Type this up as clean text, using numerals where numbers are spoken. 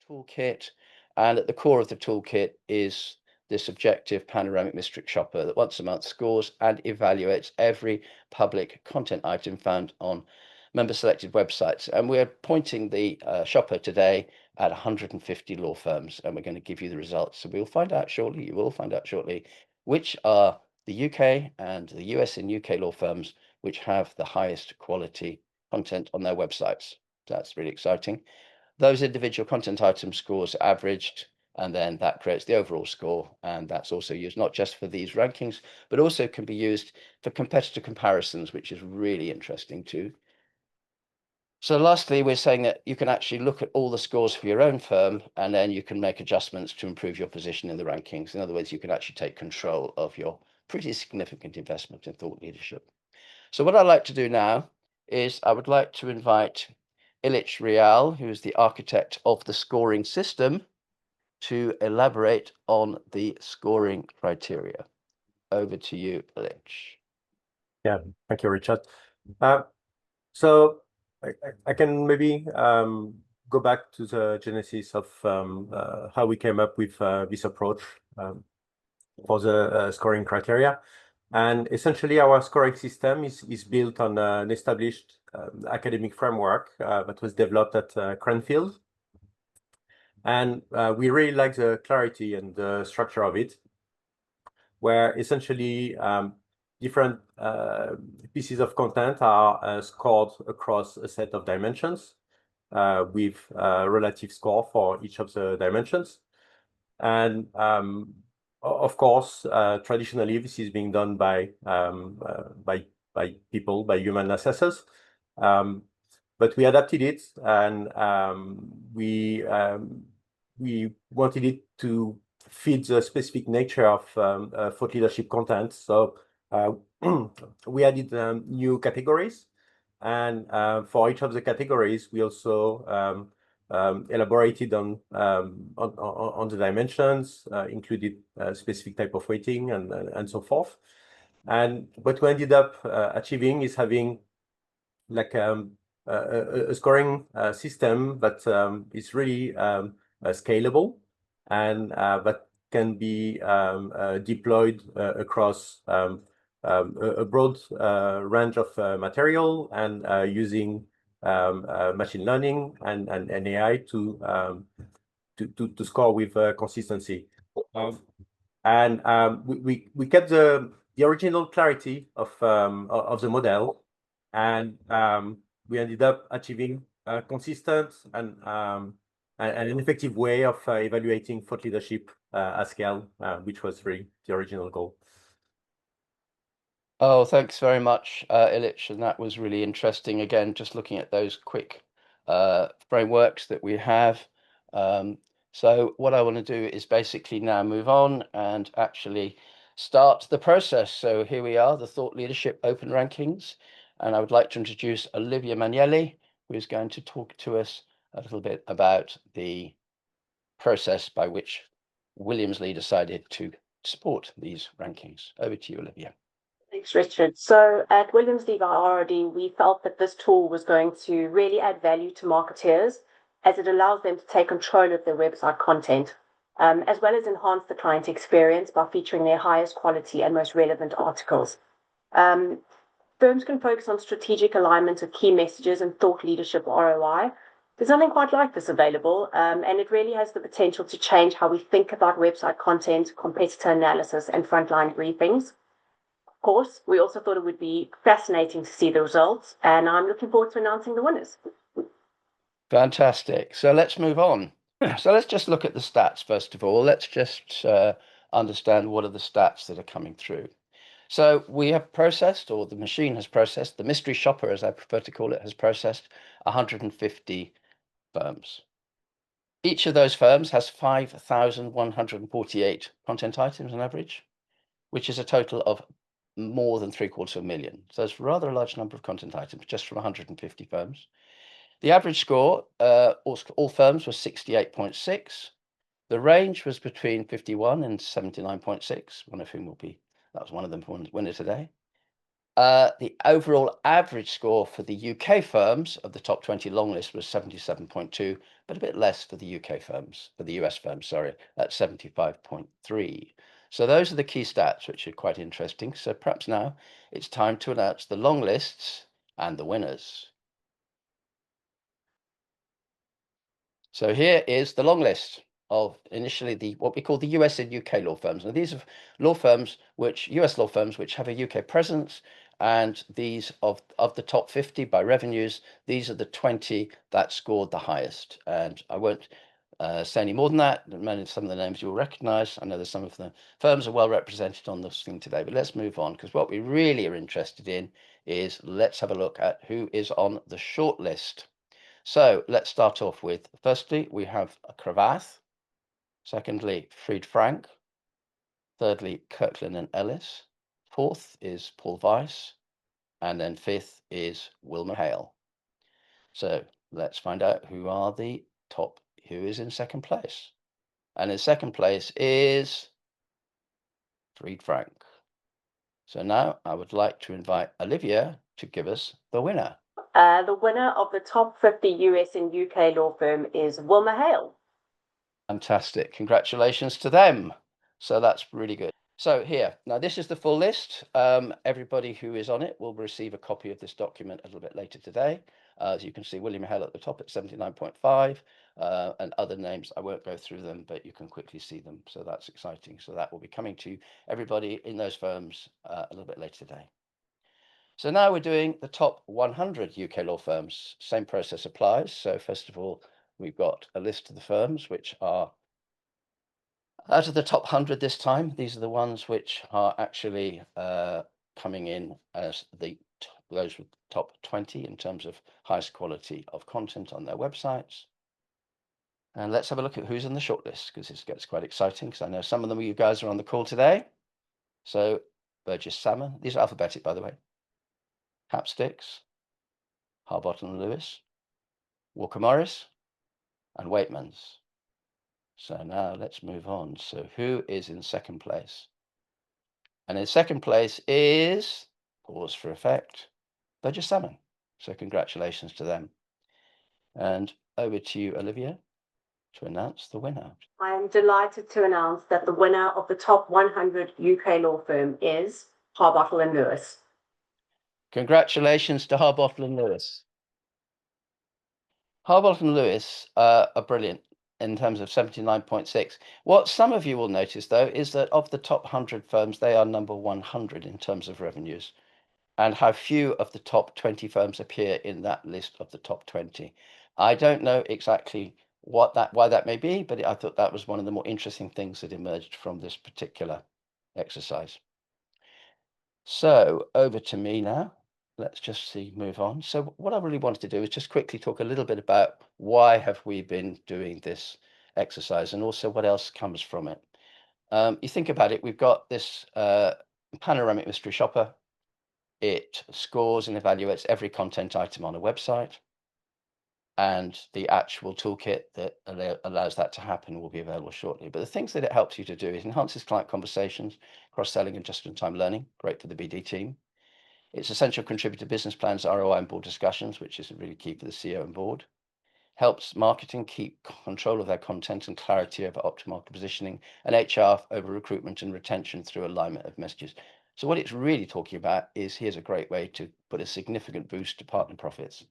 toolkit, and at the core of the toolkit is this objective panoramic mystery shopper that once a month scores and evaluates every public content item found on member selected websites. And we're pointing the shopper today at 150 law firms, and we're going to give you the results. So we'll find out shortly, you will find out shortly, which are the UK and the US and UK law firms which have the highest quality content on their websites. That's really exciting. Those individual content item scores are averaged, and then that creates the overall score. And that's also used not just for these rankings, but also can be used for competitor comparisons, which is really interesting too. So lastly, we're saying that you can actually look at all the scores for your own firm, and then you can make adjustments to improve your position in the rankings. In other words, you can actually take control of your pretty significant investment in thought leadership. So what I'd like to do now is I would like to invite Illitch Rial, who is the architect of the scoring system, to elaborate on the scoring criteria. Over to you, Illitch. Yeah, thank you, Richard. So I can maybe go back to the genesis of how we came up with this approach for the scoring criteria. And essentially, our scoring system is built on an established academic framework that was developed at Cranfield. And we really like the clarity and the structure of it, where essentially different pieces of content are scored across a set of dimensions with a relative score for each of the dimensions. And of course, traditionally, this is being done by people, by human assessors. But we adapted it, and we wanted it to fit the specific nature of thought leadership content. So we added new categories, and for each of the categories, we also elaborated on the dimensions, included specific type of weighting and so forth. And what we ended up achieving is having like a scoring system that is really scalable and that can be deployed across a broad range of material and using machine learning and AI to score with consistency. And we kept the original clarity of the model, and we ended up achieving a consistent and an effective way of evaluating thought leadership at scale, which was really the original goal. Oh, thanks very much, Illitch, and that was really interesting. Again, just looking at those quick frameworks that we have. So what I want to do is basically now move on and actually start the process. So here we are, the Thought Leadership Open Rankings, and I would like to introduce Olivia Magnelli, who is going to talk to us a little bit about the process by which Williams-Lee decided to support these rankings. Over to you, Olivia. Thanks, Richard. So at Williams-Lee by RRD, we felt that this tool was going to really add value to marketeers as it allows them to take control of their website content, as well as enhance the client experience by featuring their highest quality and most relevant articles. Firms can focus on strategic alignment of key messages and thought leadership ROI. There's nothing quite like this available, and it really has the potential to change how we think about website content, competitor analysis, and frontline briefings. Of course, we also thought it would be fascinating to see the results, and I'm looking forward to announcing the winners. Fantastic. So let's move on. So let's just look at the stats first of all. Let's just understand what are the stats that are coming through. So we have processed, or the machine has processed, the mystery shopper, as I prefer to call it, has processed 150 firms. Each of those firms has 5,148 content items on average, which is a total of more than 750,000. So it's a rather large number of content items just from 150 firms. The average score, all firms, was 68.6. The range was between 51 and 79.6, one of whom will be, that was one of them winner today. The overall average score for the UK firms of the top 20 long list was 77.2, but a bit less for the UK firms, for the US firms, sorry, at 75.3. So those are the key stats, which are quite interesting. So perhaps now it's time to announce the long lists and the winners. So here is the long list of initially what we call the US and UK law firms. Now these are law firms US law firms which have a UK presence, and these of the top 50 by revenues, these are the 20 that scored the highest. And I won't say any more than that. Some of the names you'll recognize. I know there's some of the firms are well represented on this thing today, but let's move on, because what we really are interested in is let's have a look at who is on the short list. So let's start off with, firstly, we have a Cravath. Secondly, Fried Frank. Thirdly, Kirkland and Ellis. Fourth is Paul Weiss. And then fifth is Wilmer Hale. So let's find out who is in second place. And in second place is Fried Frank. So now I would like to invite Olivia to give us the winner. The winner of the top 50 US and UK law firm is Wilmer Hale. Fantastic. Congratulations to them. So that's really good. So here, now this is the full list. Everybody who is on it will receive a copy of this document a little bit later today. As you can see, William Hale at the top at 79.5, and other names. I won't go through them, but you can quickly see them. So that's exciting. So that will be coming to everybody in those firms a little bit later today. So now we're doing the top 100 UK law firms. Same process applies. So first of all, we've got a list of the firms which are out of the top 100 this time. These are the ones which are actually coming in as those with top 20 in terms of highest quality of content on their websites. And let's have a look at who's in the shortlist, because this gets quite exciting, because I know some of them you guys are on the call today. So Burgess Salmon, these are alphabetic, by the way. Hapsticks, Harbottle and Lewis, Walker Morris, and Waitmans. So now let's move on. So who is in second place? And in second place is, pause for effect, Burgess Salmon. So congratulations to them. And over to you, Olivia, to announce the winner. I am delighted to announce that the winner of the top 100 UK law firm is Harbottle and Lewis. Congratulations to Harbottle and Lewis. Harbottle and Lewis are brilliant in terms of 79.6. What some of you will notice, though, is that of the top 100 firms, they are number 100 in terms of revenues, and how few of the top 20 firms appear in that list of the top 20. I don't know exactly why that may be, but I thought that was one of the more interesting things that emerged from this particular exercise. So over to me now. Let's just move on. So what I really wanted to do is just quickly talk a little bit about why have we been doing this exercise, and also what else comes from it. You think about it, we've got this panoramic mystery shopper. It scores and evaluates every content item on a website, and the actual toolkit that allows that to happen will be available shortly. But the things that it helps you to do is enhances client conversations, cross-selling, and just-in-time learning. Great for the BD team. It's essential contributor business plans, ROI, and board discussions, which is really key for the CEO and board. Helps marketing keep control of their content and clarity over optimal positioning, and HR over recruitment and retention through alignment of messages. So what it's really talking about is, here's a great way to put a significant boost to partner profits.